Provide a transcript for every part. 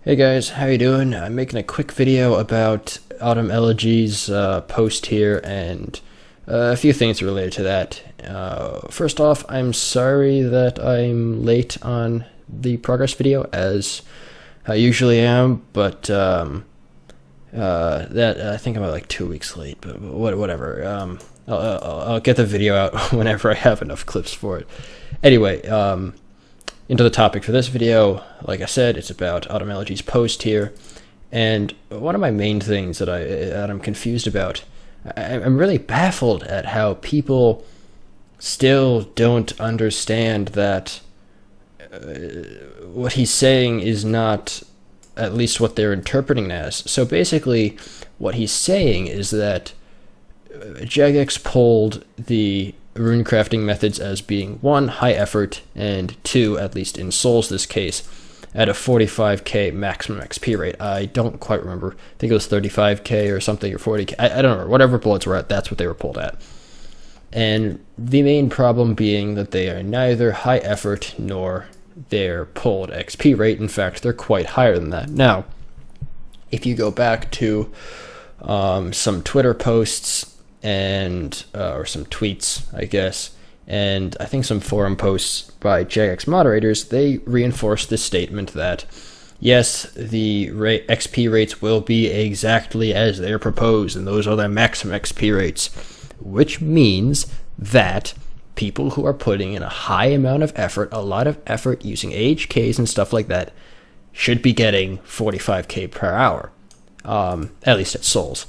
Hey guys, how you doing? I'm making a quick video about Autumn Elegy's post here and a few things related to that. First off, I'm sorry that I'm late on the progress video, as I usually am, but that I think I'm like 2 weeks late, but whatever. I'll get the video out whenever I have enough clips for it. Anyway, into the topic for this video. Like I said, it's about Autumn Elegy's post here, and one of my main things that I'm confused about, I'm really baffled at how people still don't understand that what he's saying is not at least what they're interpreting as. So basically, what he's saying is that Jagex pulled the runecrafting methods as being 1, high effort, and 2, at least in Souls this case, at a 45k maximum XP rate. I don't quite remember. I think it was 35k or something, or 40k. I don't know. Whatever bloods were at, that's what they were pulled at. And the main problem being that they are neither high effort nor their pulled XP rate. In fact, they're quite higher than that. Now, if you go back to some Twitter posts and or some tweets, I guess, and I think some forum posts by Jagex moderators, they reinforce this statement that yes, the XP rates will be exactly as they're proposed, and those are their maximum XP rates, which means that people who are putting in a high amount of effort, a lot of effort using AHKs and stuff like that, should be getting 45k per hour, at least at Souls.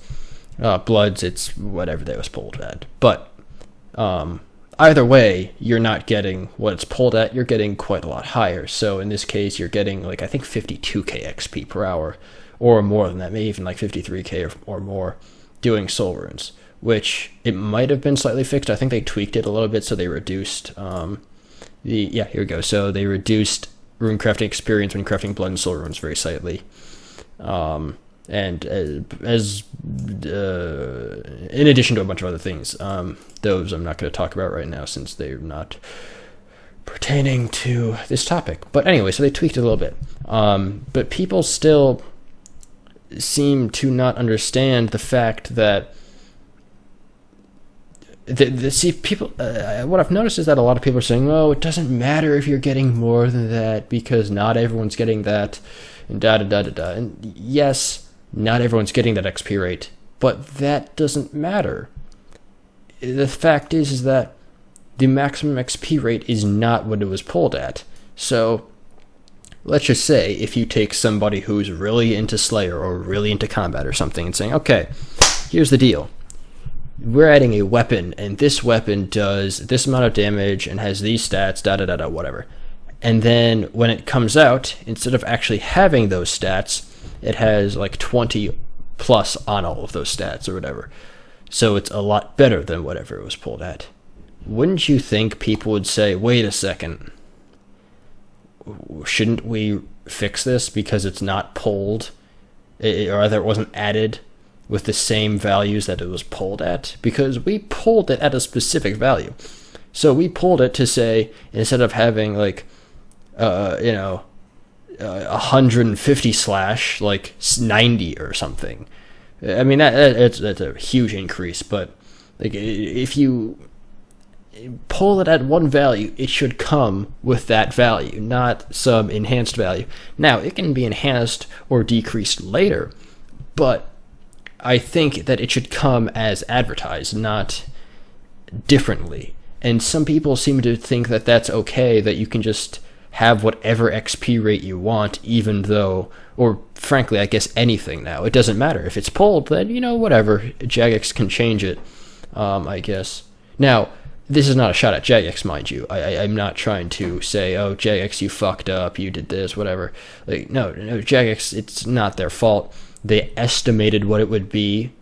Bloods, it's whatever they was pulled at. But either way, you're not getting what it's pulled at. You're getting quite a lot higher. So in this case, you're getting like, I think 52k XP per hour, or more than that, maybe even like 53k or more, doing soul runes, which it might have been slightly fixed. I think they tweaked it a little bit, so they reduced here we go. So they reduced runecrafting experience when crafting blood and soul runes very slightly. And as in addition to a bunch of other things, those I'm not going to talk about right now since they're not pertaining to this topic. But anyway, so they tweaked it a little bit. But people still seem to not understand the fact that what I've noticed is that a lot of people are saying, "Oh, it doesn't matter if you're getting more than that because not everyone's getting that," and da da da da da. And yes, not everyone's getting that XP rate, but that doesn't matter. The fact is that the maximum XP rate is not what it was pulled at. So let's just say if you take somebody who's really into Slayer or really into combat or something and saying, okay, here's the deal. We're adding a weapon, and this weapon does this amount of damage and has these stats, da da da da, whatever. And then when it comes out, instead of actually having those stats, it has like 20 plus on all of those stats or whatever. So it's a lot better than whatever it was pulled at. Wouldn't you think people would say, wait a second, shouldn't we fix this because it's not pulled, or rather it wasn't added with the same values that it was pulled at? Because we pulled it at a specific value. So we pulled it to say, instead of having like 150 slash, like 90 or something. I mean, that's a huge increase, but like if you pull it at one value, it should come with that value, not some enhanced value. Now, it can be enhanced or decreased later, but I think that it should come as advertised, not differently. And some people seem to think that that's okay, that you can just have whatever XP rate you want, even though, or frankly, I guess anything now. It doesn't matter. If it's pulled, then, whatever. Jagex can change it, I guess. Now, this is not a shot at Jagex, mind you. I'm not trying to say, oh, Jagex, you fucked up, you did this, whatever. Like, no, Jagex, it's not their fault. They estimated what it would be,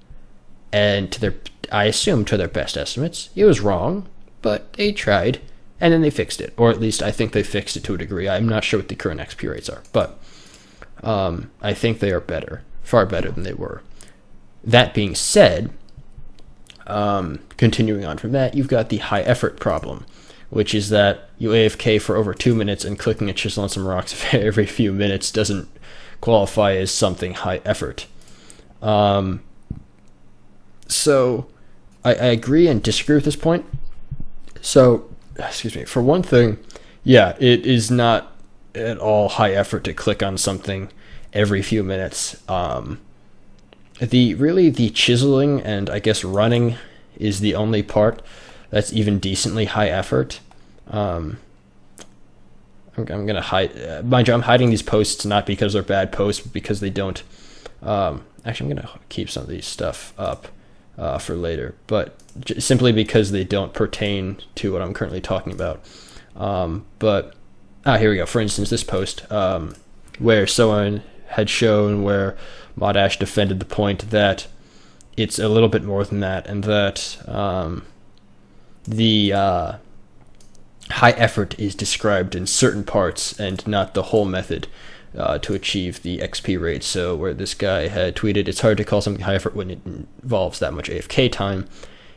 and I assume to their best estimates, it was wrong, but they tried. And then they fixed it, or at least I think they fixed it to a degree. I'm not sure what the current XP rates are, but I think they are better, far better than they were. That being said, continuing on from that, you've got the high effort problem, which is that you AFK for over 2 minutes and clicking a chisel on some rocks every few minutes doesn't qualify as something high effort. So I agree and disagree with this point. So, excuse me, for one thing, yeah, it is not at all high effort to click on something every few minutes. The chiseling and I guess running is the only part that's even decently high effort. I'm gonna hide. Mind you, I'm hiding these posts not because they're bad posts, but because they don't. Actually, I'm gonna keep some of these stuff up for later, but simply because they don't pertain to what I'm currently talking about. But here we go. For instance, this post where someone had shown where Modash defended the point that it's a little bit more than that, and that the high effort is described in certain parts and not the whole method to achieve the XP rate. So where this guy had tweeted, it's hard to call something high effort when it involves that much AFK time.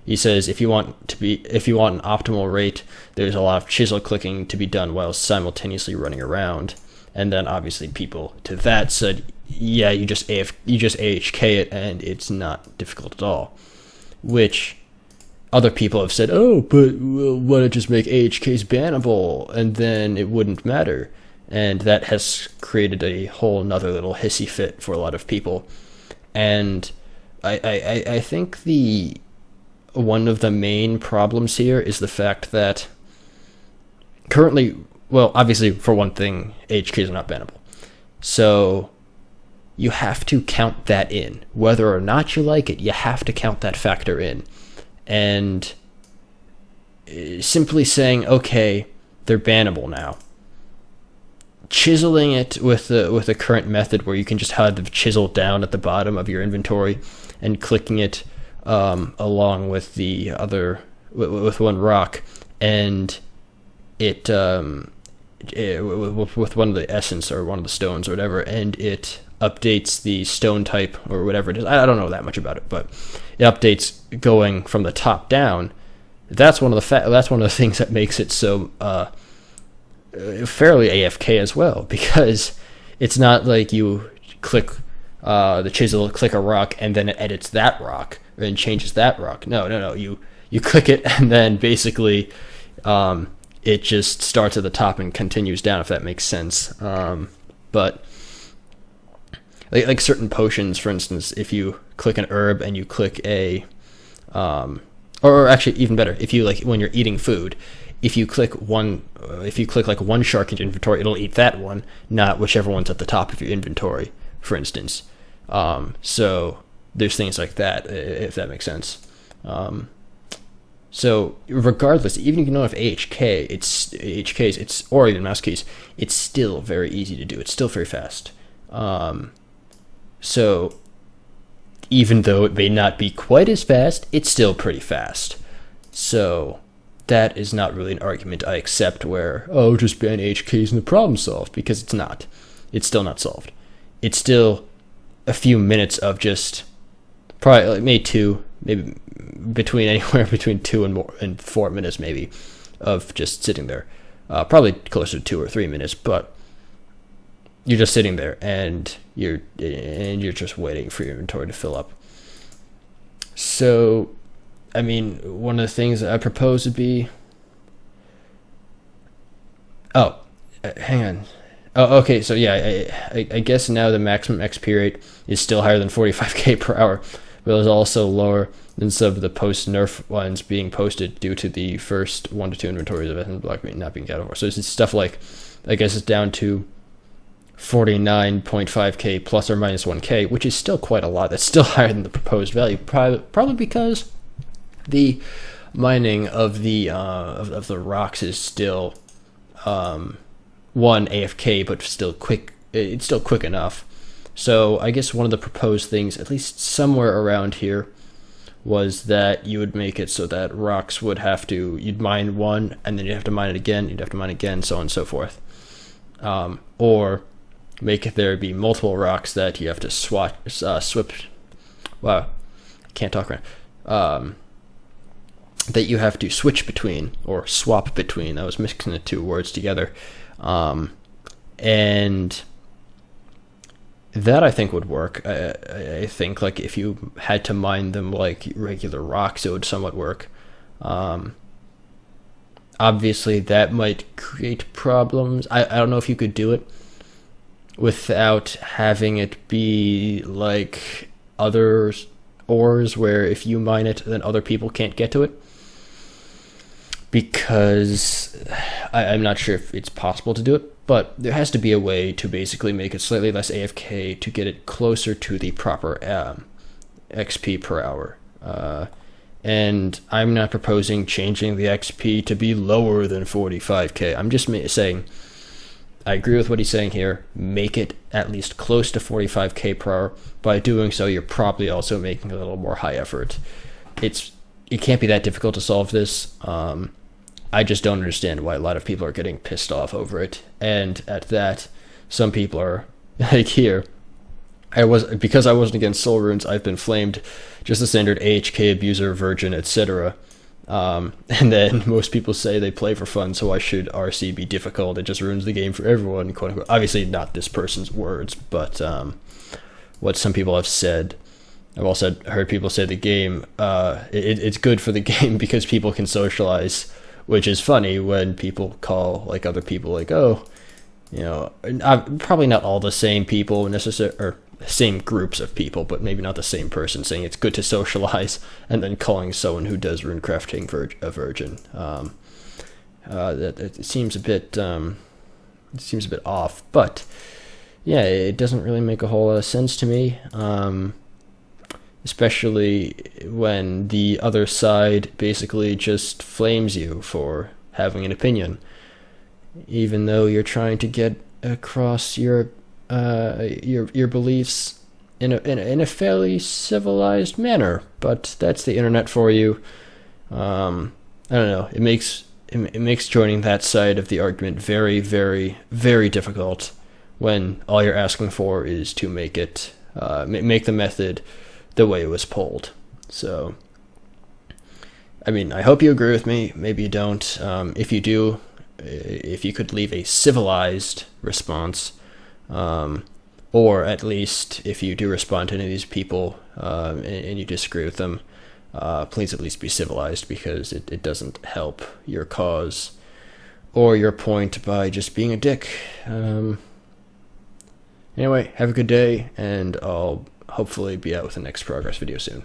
He says if you want an optimal rate, there's a lot of chisel clicking to be done while simultaneously running around. And then obviously people to that said, yeah, you just AHK it and it's not difficult at all. Which other people have said, oh, but why not just make AHKs bannable and then it wouldn't matter? And that has created a whole nother little hissy fit for a lot of people. And I think one of the main problems here is the fact that currently, well, obviously, for one thing, AHKs are not bannable. So you have to count that in. Whether or not you like it, you have to count that factor in. And simply saying, okay, they're bannable now. Chiseling it with the current method where you can just have the chisel down at the bottom of your inventory and clicking it along with the other, with one rock, and it with one of the essence or one of the stones or whatever, and it updates the stone type or whatever it is. I don't know that much about it, but it updates going from the top down. That's one of the things that makes it so fairly AFK as well, because it's not like you click the chisel, click a rock, and then it edits that rock and changes that rock. No. You click it and then basically it just starts at the top and continues down, if that makes sense. But like certain potions, for instance, if you click an herb and you click a, or actually even better, if you when you're eating food, if you click like one shark in your inventory, it'll eat that one, not whichever one's at the top of your inventory, for instance. So there's things like that, if that makes sense. So regardless, even if you don't have AHKs, or even mouse keys, it's still very easy to do. It's still very fast. So even though it may not be quite as fast, it's still pretty fast. So that is not really an argument I accept where, oh, just ban AHKs and the problem's solved, because it's not. It's still not solved. It's still a few minutes of just probably maybe between anywhere between 2 and 4 minutes maybe of just sitting there. Probably closer to 2 or 3 minutes, but you're just sitting there and you're just waiting for your inventory to fill up. So, I mean, one of the things that I propose would be, hang on. Oh, okay, so yeah, I guess now the maximum XP rate is still higher than 45k per hour, but it's also lower than some of the post-nerf ones being posted due to the first 1 to 2 inventories of Essence Block not being accounted for. So it's stuff like, I guess it's down to 49.5k plus or minus 1k, which is still quite a lot. That's still higher than the proposed value, probably because the mining of the rocks is still one AFK, but still quick. It's still quick enough. So I guess one of the proposed things, at least somewhere around here, was that you would make it so that rocks would have to, you'd mine one and then you'd have to mine it again, you'd have to mine again, so on and so forth. Or make it there be multiple rocks that you have to that you have to switch between, or swap between. I was mixing the two words together. And That I think would work. I think like if you had to mine them like regular rocks, it would somewhat work. Um, Obviously, that might create problems. I don't know if you could do it without having it be like other ores where if you mine it, then other people can't get to it. Because I'm not sure if it's possible to do it, but there has to be a way to basically make it slightly less AFK to get it closer to the proper XP per hour. And I'm not proposing changing the XP to be lower than 45k. I'm just saying, I agree with what he's saying here. Make it at least close to 45k per hour. By doing so, you're probably also making a little more high effort. It can't be that difficult to solve this. I just don't understand why a lot of people are getting pissed off over it. And at that, some people are like here. Because I wasn't against soul runes, I've been flamed just the standard AHK abuser, virgin, etc. And then most people say they play for fun, so why should RC be difficult? It just ruins the game for everyone, quote unquote. Obviously not this person's words, but what some people have said. I've also heard people say the game, it's good for the game because people can socialize, which is funny when people call like other people like, oh, you know, probably not all the same people necessarily, or same groups of people, but maybe not the same person saying it's good to socialize and then calling someone who does runecrafting a virgin. That it seems a bit off, but yeah, it doesn't really make a whole lot of sense to me. Especially when the other side basically just flames you for having an opinion, even though you're trying to get across your beliefs in a fairly civilized manner. But that's the internet for you. I don't know. It makes joining that side of the argument very, very, very difficult when all you're asking for is to make it make the method the way it was pulled. So, I mean, I hope you agree with me. Maybe you don't. If you do, if you could leave a civilized response, or at least if you do respond to any of these people and you disagree with them, please at least be civilized, because it doesn't help your cause or your point by just being a dick. Anyway, have a good day, and I'll hopefully be out with the next progress video soon.